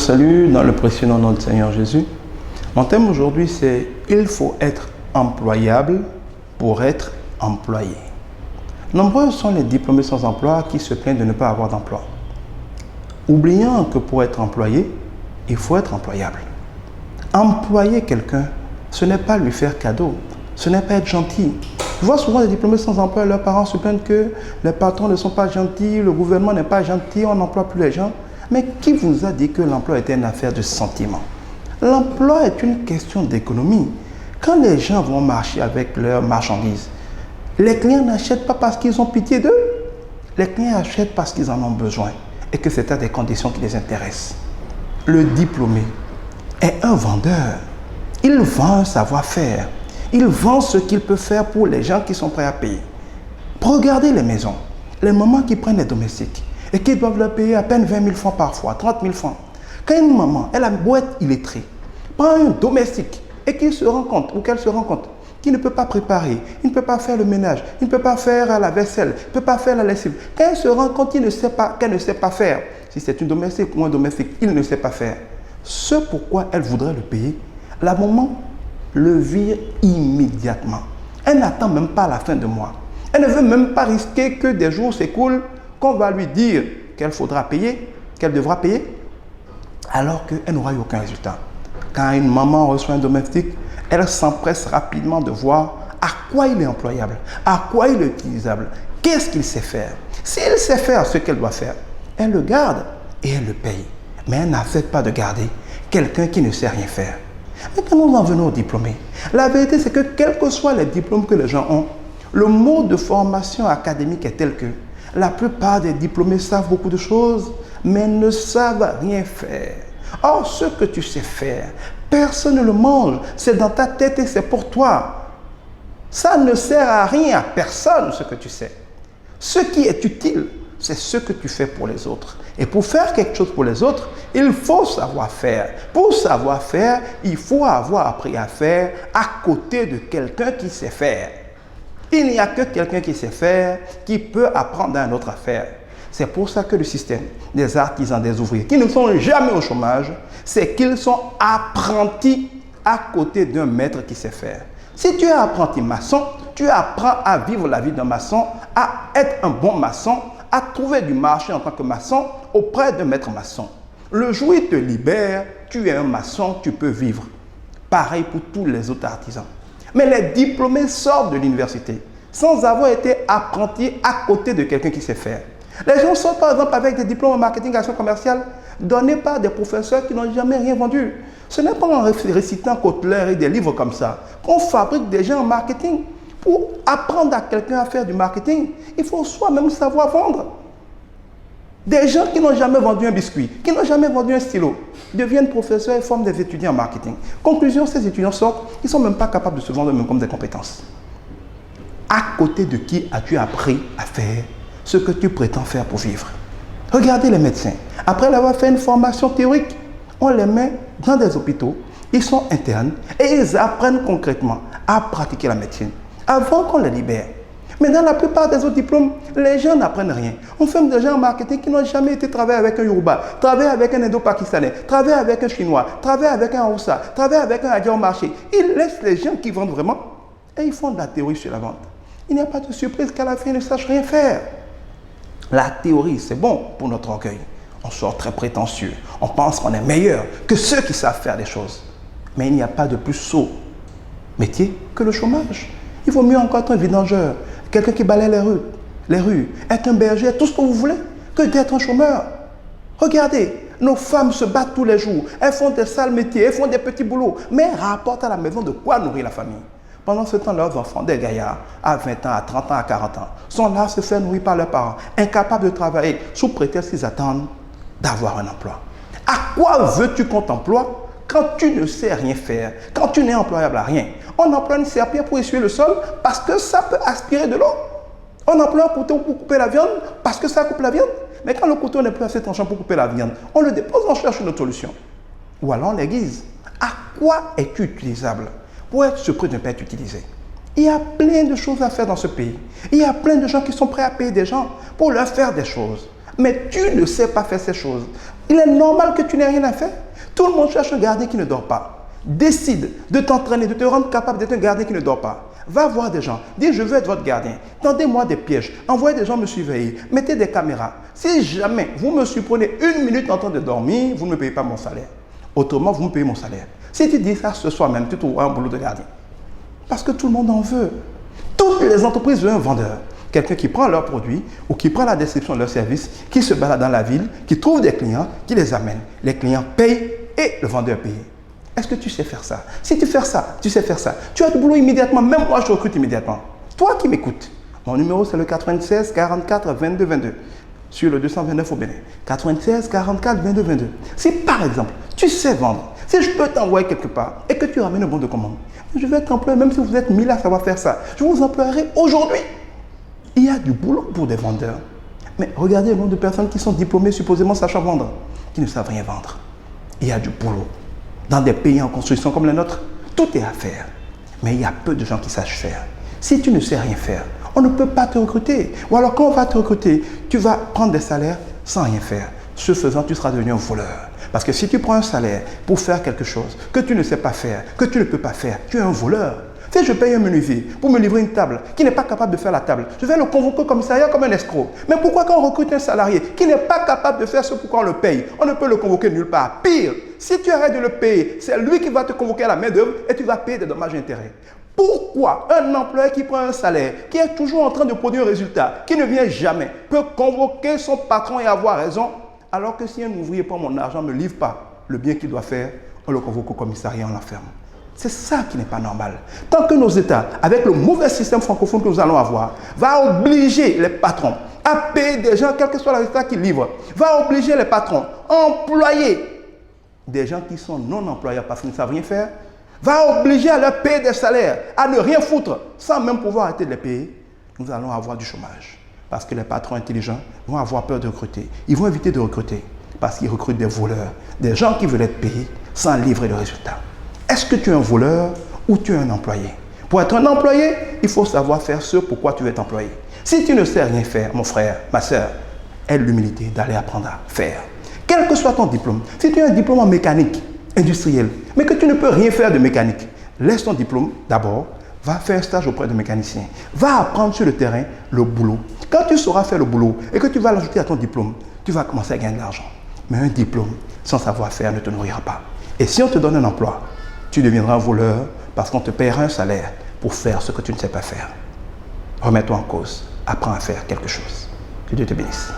Salut dans le précieux nom de notre Seigneur Jésus. Mon thème aujourd'hui c'est il faut être employable pour être employé. Nombreux sont les diplômés sans emploi qui se plaignent de ne pas avoir d'emploi. Oubliant que pour être employé, il faut être employable. Employer quelqu'un, ce n'est pas lui faire cadeau, ce n'est pas être gentil. Je vois souvent des diplômés sans emploi, leurs parents se plaignent que les patrons ne sont pas gentils, le gouvernement n'est pas gentil, on n'emploie plus les gens. Mais qui vous a dit que l'emploi était une affaire de sentiment? L'emploi est une question d'économie. Quand les gens vont marcher avec leurs marchandises, les clients n'achètent pas parce qu'ils ont pitié d'eux. Les clients achètent parce qu'ils en ont besoin et que c'est à des conditions qui les intéressent. Le diplômé est un vendeur. Il vend un savoir-faire. Il vend ce qu'il peut faire pour les gens qui sont prêts à payer. Regardez les maisons, les mamans qui prennent les domestiques et qui doivent leur payer à peine 20 000 francs parfois, 30 000 francs. Quand une maman, elle a beau être illettrée, prend un domestique et qu'il se rend compte, ou qu'elle se rend compte, qu'il ne peut pas préparer, il ne peut pas faire le ménage, il ne peut pas faire la vaisselle, il ne peut pas faire la lessive. Quand elle se rend compte qu'elle ne sait pas faire, si c'est une domestique ou un domestique, il ne sait pas faire. Ce pourquoi elle voudrait le payer, la maman le vire immédiatement. Elle n'attend même pas la fin de mois. Elle ne veut même pas risquer que des jours s'écoulent, qu'on va lui dire qu'elle faudra payer, qu'elle devra payer, alors qu'elle n'aura eu aucun résultat. Quand une maman reçoit un domestique, elle s'empresse rapidement de voir à quoi il est employable, à quoi il est utilisable, qu'est-ce qu'il sait faire. S'il sait faire ce qu'elle doit faire, elle le garde et elle le paye. Mais elle n'accepte pas de garder quelqu'un qui ne sait rien faire. Mais quand nous en venons aux diplômés, la vérité c'est que quels que soient les diplômes que les gens ont, le mode de formation académique est tel que la plupart des diplômés savent beaucoup de choses, mais ne savent rien faire. Or, ce que tu sais faire, personne ne le mange. C'est dans ta tête et c'est pour toi. Ça ne sert à rien à personne, ce que tu sais. Ce qui est utile, c'est ce que tu fais pour les autres. Et pour faire quelque chose pour les autres, il faut savoir faire. Pour savoir faire, il faut avoir appris à faire à côté de quelqu'un qui sait faire. Il n'y a que quelqu'un qui sait faire, qui peut apprendre à un autre à faire. C'est pour ça que le système des artisans, des ouvriers, qui ne sont jamais au chômage, c'est qu'ils sont apprentis à côté d'un maître qui sait faire. Si tu es apprenti maçon, tu apprends à vivre la vie d'un maçon, à être un bon maçon, à trouver du marché en tant que maçon auprès d'un maître maçon. Le jour où il te libère, tu es un maçon, tu peux vivre. Pareil pour tous les autres artisans. Mais les diplômés sortent de l'université sans avoir été apprentis à côté de quelqu'un qui sait faire. Les gens sortent par exemple avec des diplômes en marketing et action commerciale donnés par des professeurs qui n'ont jamais rien vendu. Ce n'est pas en récitant Kotler et des livres comme ça qu'on fabrique des gens en marketing. Pour apprendre à quelqu'un à faire du marketing, il faut soi-même savoir vendre. Des gens qui n'ont jamais vendu un biscuit, qui n'ont jamais vendu un stylo, deviennent professeurs et forment des étudiants en marketing. Conclusion, ces étudiants sortent, ils ne sont même pas capables de se vendre même comme des compétences. À côté de qui as-tu appris à faire ce que tu prétends faire pour vivre? Regardez les médecins. Après avoir fait une formation théorique, on les met dans des hôpitaux, ils sont internes et ils apprennent concrètement à pratiquer la médecine avant qu'on les libère. Mais dans la plupart des autres diplômes, les gens n'apprennent rien. On forme des gens en marketing qui n'ont jamais été travailler avec un Yoruba, travailler avec un Indo-Pakistanais, travailler avec un Chinois, travailler avec un Hausa, travailler avec un Adja au marché. Ils laissent les gens qui vendent vraiment et ils font de la théorie sur la vente. Il n'y a pas de surprise qu'à la fin, ils ne sachent rien faire. La théorie, c'est bon pour notre orgueil. On sort très prétentieux. On pense qu'on est meilleur que ceux qui savent faire des choses. Mais il n'y a pas de plus sot métier que le chômage. Il vaut mieux encore être un vidangeur, quelqu'un qui balaie les rues, être un berger, tout ce que vous voulez, que d'être un chômeur. Regardez, nos femmes se battent tous les jours, elles font des sales métiers, elles font des petits boulots, mais elles rapportent à la maison de quoi nourrir la famille. Pendant ce temps, leurs enfants, des gaillards, à 20 ans, à 30 ans, à 40 ans, sont là à se faire nourrir par leurs parents, incapables de travailler, sous prétexte qu'ils attendent d'avoir un emploi. À quoi veux-tu qu'on t'emploie quand tu ne sais rien faire, quand tu n'es employable à rien? On emploie une serpillère pour essuyer le sol parce que ça peut aspirer de l'eau. On emploie un couteau pour couper la viande parce que ça coupe la viande. Mais quand le couteau n'est plus assez tranchant pour couper la viande, on le dépose, on cherche une autre solution. Ou alors on l'aiguise. À quoi es-tu utilisable pour être surpris de ne pas être utilisé? Il y a plein de choses à faire dans ce pays. Il y a plein de gens qui sont prêts à payer des gens pour leur faire des choses. Mais tu ne sais pas faire ces choses. Il est normal que tu n'aies rien à faire. Tout le monde cherche un gardien qui ne dort pas. Décide de t'entraîner, de te rendre capable d'être un gardien qui ne dort pas. Va voir des gens, dis je veux être votre gardien. Tendez-moi des pièges, envoyez des gens me surveiller, mettez des caméras. Si jamais vous me surprenez une minute en train de dormir, vous ne me payez pas mon salaire. Autrement, vous me payez mon salaire. Si tu dis ça ce soir même, tu trouveras un boulot de gardien. Parce que tout le monde en veut. Toutes les entreprises veulent un vendeur. Quelqu'un qui prend leurs produits ou qui prend la description de leurs services, qui se balade dans la ville, qui trouve des clients, qui les amène. Les clients payent et le vendeur paye. Est-ce que tu sais faire ça? Si tu fais ça, tu sais faire ça. Tu as du boulot immédiatement. Même moi, je recrute immédiatement. Toi qui m'écoutes, mon numéro c'est le 96 44 22 22 sur le 229 au Bénin. 96 44 22 22. Si par exemple, tu sais vendre, si je peux t'envoyer quelque part et que tu ramènes un bon de commande, je vais t'employer même si vous êtes 1000 à savoir faire ça. Je vous emploierai aujourd'hui. Il y a du boulot pour des vendeurs. Mais regardez le nombre de personnes qui sont diplômées supposément sachant vendre, qui ne savent rien vendre. Il y a du boulot. Dans des pays en construction comme le nôtre, tout est à faire. Mais il y a peu de gens qui sachent faire. Si tu ne sais rien faire, on ne peut pas te recruter. Ou alors quand on va te recruter, tu vas prendre des salaires sans rien faire. Ce faisant, tu seras devenu un voleur. Parce que si tu prends un salaire pour faire quelque chose que tu ne sais pas faire, que tu ne peux pas faire, tu es un voleur. Si je paye un menuisier pour me livrer une table qui n'est pas capable de faire la table, je vais le convoquer au commissariat comme un escroc. Mais pourquoi quand on recrute un salarié qui n'est pas capable de faire ce pourquoi on le paye, on ne peut le convoquer nulle part? Pire, si tu arrêtes de le payer, c'est lui qui va te convoquer à la main-d'œuvre et tu vas payer des dommages et intérêts. Pourquoi un employé qui prend un salaire, qui est toujours en train de produire un résultat, qui ne vient jamais, peut convoquer son patron et avoir raison, alors que si un ouvrier prend mon argent, ne me livre pas le bien qu'il doit faire, on le convoque au commissariat, on l'enferme. C'est ça qui n'est pas normal. Tant que nos États, avec le mauvais système francophone que nous allons avoir, va obliger les patrons à payer des gens, quel que soit le résultat qu'ils livrent, va obliger les patrons à employer des gens qui sont non employables parce qu'ils ne savent rien faire, va obliger à leur payer des salaires, à ne rien foutre, sans même pouvoir arrêter de les payer, nous allons avoir du chômage. Parce que les patrons intelligents vont avoir peur de recruter. Ils vont éviter de recruter parce qu'ils recrutent des voleurs, des gens qui veulent être payés sans livrer de résultats. Est-ce que tu es un voleur ou tu es un employé? Pour être un employé, il faut savoir faire ce pourquoi tu es employé. Si tu ne sais rien faire, mon frère, ma soeur, aie l'humilité d'aller apprendre à faire. Quel que soit ton diplôme, si tu as un diplôme en mécanique industrielle, mais que tu ne peux rien faire de mécanique, laisse ton diplôme d'abord, va faire un stage auprès de mécaniciens, va apprendre sur le terrain le boulot. Quand tu sauras faire le boulot et que tu vas l'ajouter à ton diplôme, tu vas commencer à gagner de l'argent. Mais un diplôme sans savoir-faire ne te nourrira pas. Et si on te donne un emploi, tu deviendras un voleur parce qu'on te paiera un salaire pour faire ce que tu ne sais pas faire. Remets-toi en cause. Apprends à faire quelque chose. Que Dieu te bénisse.